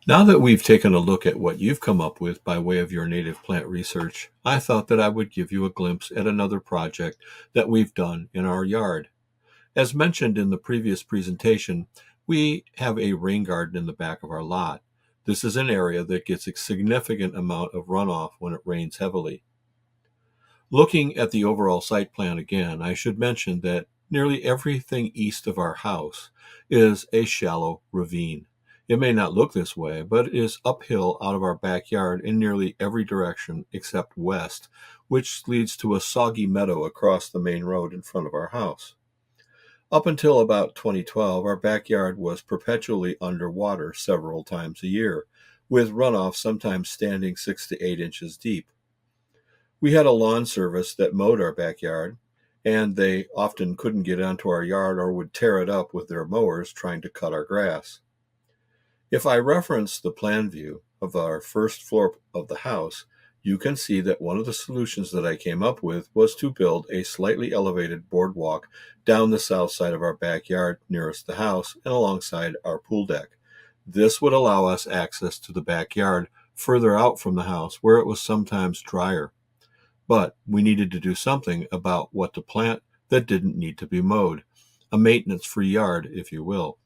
Now that we've taken a look at what you've come up with by way of your native plant research, I thought that I would give you a glimpse at another project that we've done in our yard. As mentioned in the previous presentation, we have a rain garden in the back of our lot. This is an area that gets a significant amount of runoff when it rains heavily. Looking at the overall site plan again, I should mention that nearly everything east of our house is a shallow ravine. It may not look this way, but it is uphill out of our backyard in nearly every direction except west, which leads to a soggy meadow across the main road in front of our house. Up until about 2012, our backyard was perpetually underwater several times a year, with runoff sometimes standing 6 to 8 inches deep. We had a lawn service that mowed our backyard, and they often couldn't get onto our yard or would tear it up with their mowers trying to cut our grass. If I reference the plan view of our first floor of the house, you can see that one of the solutions that I came up with was to build a slightly elevated boardwalk down the south side of our backyard nearest the house and alongside our pool deck. This would allow us access to the backyard further out from the house where it was sometimes drier. But we needed to do something about what to plant that didn't need to be mowed, a maintenance-free yard, if you will.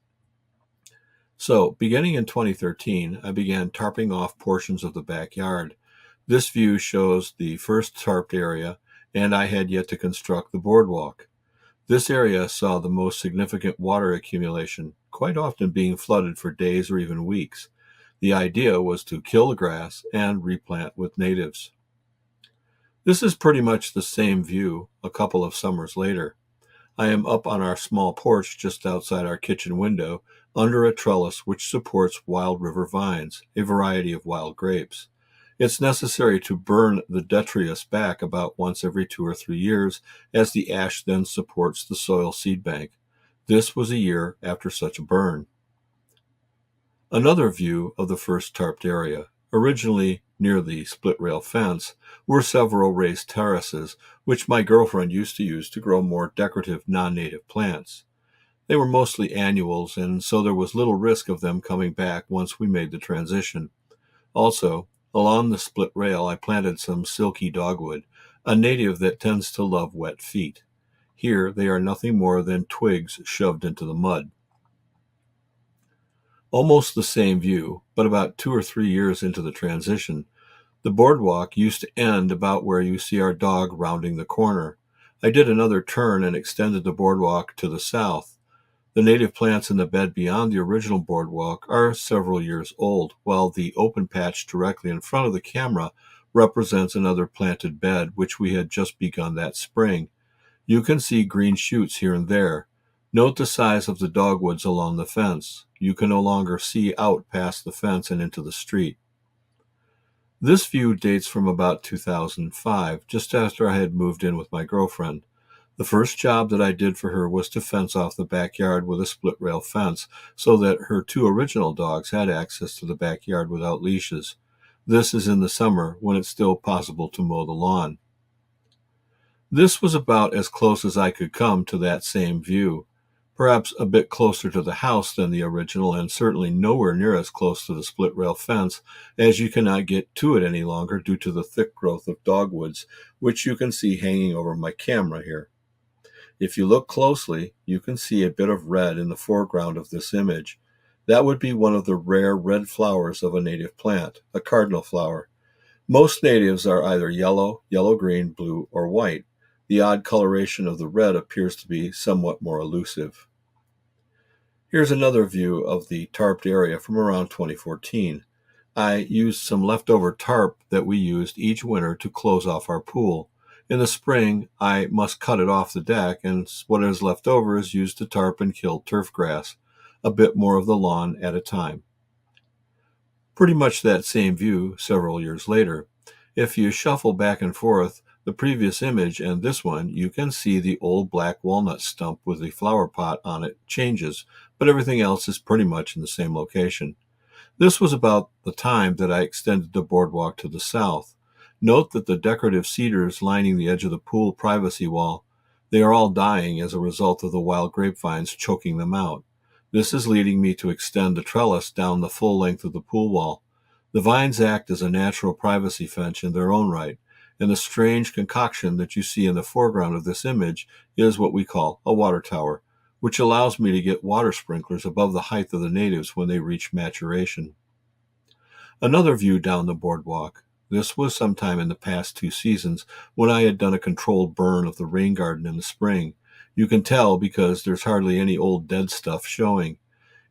So, beginning in 2013, I began tarping off portions of the backyard. This view shows the first tarped area, and I had yet to construct the boardwalk. This area saw the most significant water accumulation, quite often being flooded for days or even weeks. The idea was to kill the grass and replant with natives. This is pretty much the same view a couple of summers later. I am up on our small porch just outside our kitchen window under a trellis which supports wild river vines, a variety of wild grapes. It's necessary to burn the detritus back about once every 2 or 3 years, as the ash then supports the soil seed bank. This was a year after such a burn. Another view of the first tarped area. Originally near the split rail fence were several raised terraces, which my girlfriend used to use to grow more decorative non-native plants. They were mostly annuals, and so there was little risk of them coming back once we made the transition. Also, along the split rail I planted some silky dogwood, a native that tends to love wet feet. Here they are nothing more than twigs shoved into the mud. Almost the same view, but about 2 or 3 years into the transition, the boardwalk used to end about where you see our dog rounding the corner. I did another turn and extended the boardwalk to the south. The native plants in the bed beyond the original boardwalk are several years old, while the open patch directly in front of the camera represents another planted bed which we had just begun that spring. You can see green shoots here and there. Note the size of the dogwoods along the fence. You can no longer see out past the fence and into the street. This view dates from about 2005, just after I had moved in with my girlfriend. The first job that I did for her was to fence off the backyard with a split rail fence so that her two original dogs had access to the backyard without leashes. This is in the summer when it's still possible to mow the lawn. This was about as close as I could come to that same view. Perhaps a bit closer to the house than the original, and certainly nowhere near as close to the split rail fence, as you cannot get to it any longer due to the thick growth of dogwoods, which you can see hanging over my camera here. If you look closely, you can see a bit of red in the foreground of this image. That would be one of the rare red flowers of a native plant, a cardinal flower. Most natives are either yellow, yellow-green, blue, or white. The odd coloration of the red appears to be somewhat more elusive. Here's another view of the tarped area from around 2014. I used some leftover tarp that we used each winter to close off our pool. In the spring, I must cut it off the deck, and what is left over is used to tarp and kill turf grass, a bit more of the lawn at a time. Pretty much that same view several years later. If you shuffle back and forth the previous image and this one, you can see the old black walnut stump with the flower pot on it changes, but everything else is pretty much in the same location. This was about the time that I extended the boardwalk to the south. Note that the decorative cedars lining the edge of the pool privacy wall, they are all dying as a result of the wild grapevines choking them out. This is leading me to extend the trellis down the full length of the pool wall. The vines act as a natural privacy fence in their own right, and the strange concoction that you see in the foreground of this image is what we call a water tower, which allows me to get water sprinklers above the height of the natives when they reach maturation. Another view down the boardwalk. This was sometime in the past 2 seasons when I had done a controlled burn of the rain garden in the spring. You can tell because there's hardly any old dead stuff showing.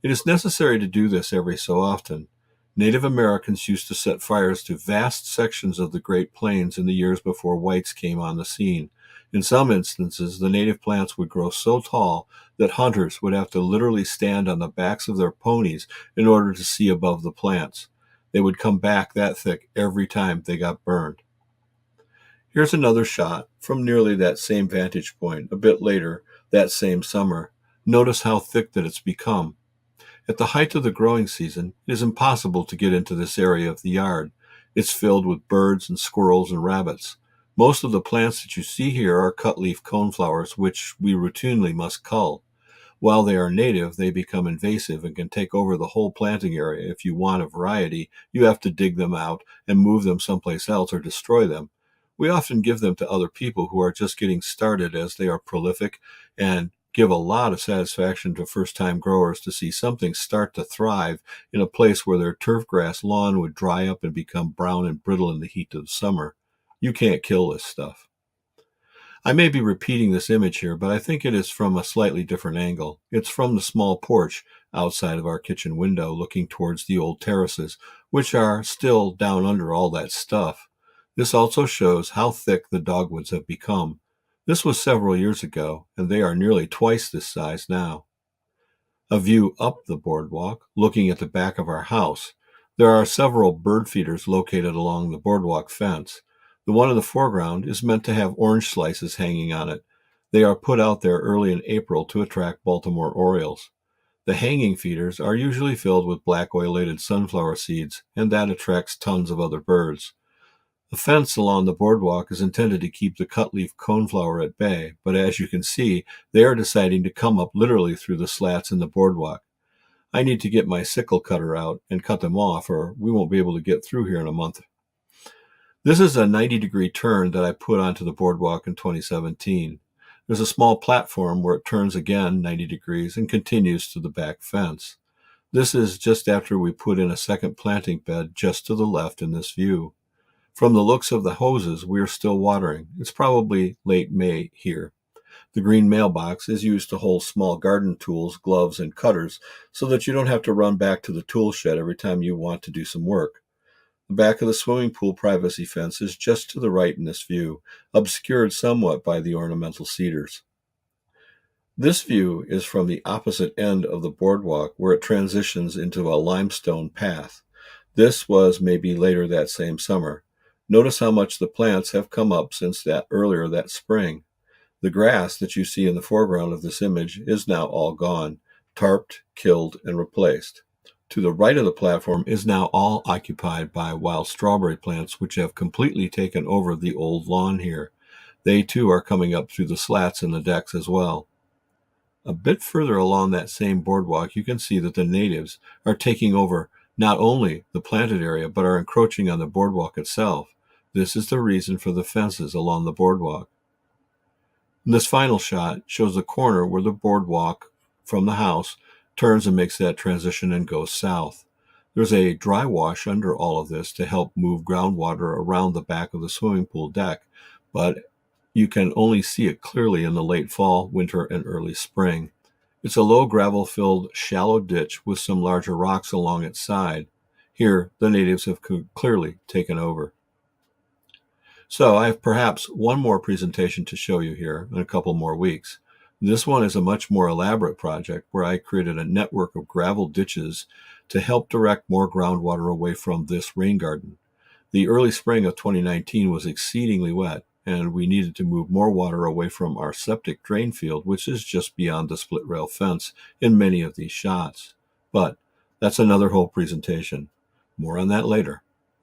It is necessary to do this every so often. Native Americans used to set fires to vast sections of the Great Plains in the years before whites came on the scene. In some instances, the native plants would grow so tall that hunters would have to literally stand on the backs of their ponies in order to see above the plants. They would come back that thick every time they got burned. Here's another shot from nearly that same vantage point a bit later that same summer. Notice how thick that it's become. At the height of the growing season, it is impossible to get into this area of the yard. It's filled with birds and squirrels and rabbits. Most of the plants that you see here are cutleaf coneflowers, which we routinely must cull. While they are native, they become invasive and can take over the whole planting area. If you want a variety, you have to dig them out and move them someplace else or destroy them. We often give them to other people who are just getting started, as they are prolific and give a lot of satisfaction to first-time growers to see something start to thrive in a place where their turf grass lawn would dry up and become brown and brittle in the heat of summer. You can't kill this stuff. I may be repeating this image here, but I think it is from a slightly different angle. It's from the small porch outside of our kitchen window looking towards the old terraces, which are still down under all that stuff. This also shows how thick the dogwoods have become. This was several years ago, and they are nearly twice this size now. A view up the boardwalk, looking at the back of our house. There are several bird feeders located along the boardwalk fence. The one in the foreground is meant to have orange slices hanging on it. They are put out there early in April to attract Baltimore Orioles. The hanging feeders are usually filled with black oilated sunflower seeds, and that attracts tons of other birds. The fence along the boardwalk is intended to keep the cutleaf coneflower at bay, but as you can see, they are deciding to come up literally through the slats in the boardwalk. I need to get my sickle cutter out and cut them off, or we won't be able to get through here in a month. This is a 90-degree turn that I put onto the boardwalk in 2017. There's a small platform where it turns again 90 degrees and continues to the back fence. This is just after we put in a second planting bed just to the left in this view. From the looks of the hoses, we are still watering. It's probably late May here. The green mailbox is used to hold small garden tools, gloves, and cutters so that you don't have to run back to the tool shed every time you want to do some work. The back of the swimming pool privacy fence is just to the right in this view, obscured somewhat by the ornamental cedars. This view is from the opposite end of the boardwalk where it transitions into a limestone path. This was maybe later that same summer. Notice how much the plants have come up since earlier that spring. The grass that you see in the foreground of this image is now all gone, tarped, killed, and replaced. To the right of the platform is now all occupied by wild strawberry plants, which have completely taken over the old lawn here. They too are coming up through the slats in the decks as well. A bit further along that same boardwalk, you can see that the natives are taking over not only the planted area, but are encroaching on the boardwalk itself. This is the reason for the fences along the boardwalk. And this final shot shows the corner where the boardwalk from the house turns and makes that transition and goes south. There's a dry wash under all of this to help move groundwater around the back of the swimming pool deck, but you can only see it clearly in the late fall, winter, and early spring. It's a low gravel-filled shallow ditch with some larger rocks along its side. Here, the natives have clearly taken over. So I have perhaps one more presentation to show you here in a couple more weeks. This one is a much more elaborate project where I created a network of gravel ditches to help direct more groundwater away from this rain garden. The early spring of 2019 was exceedingly wet, and we needed to move more water away from our septic drain field, which is just beyond the split rail fence in many of these shots. But that's another whole presentation. More on that later.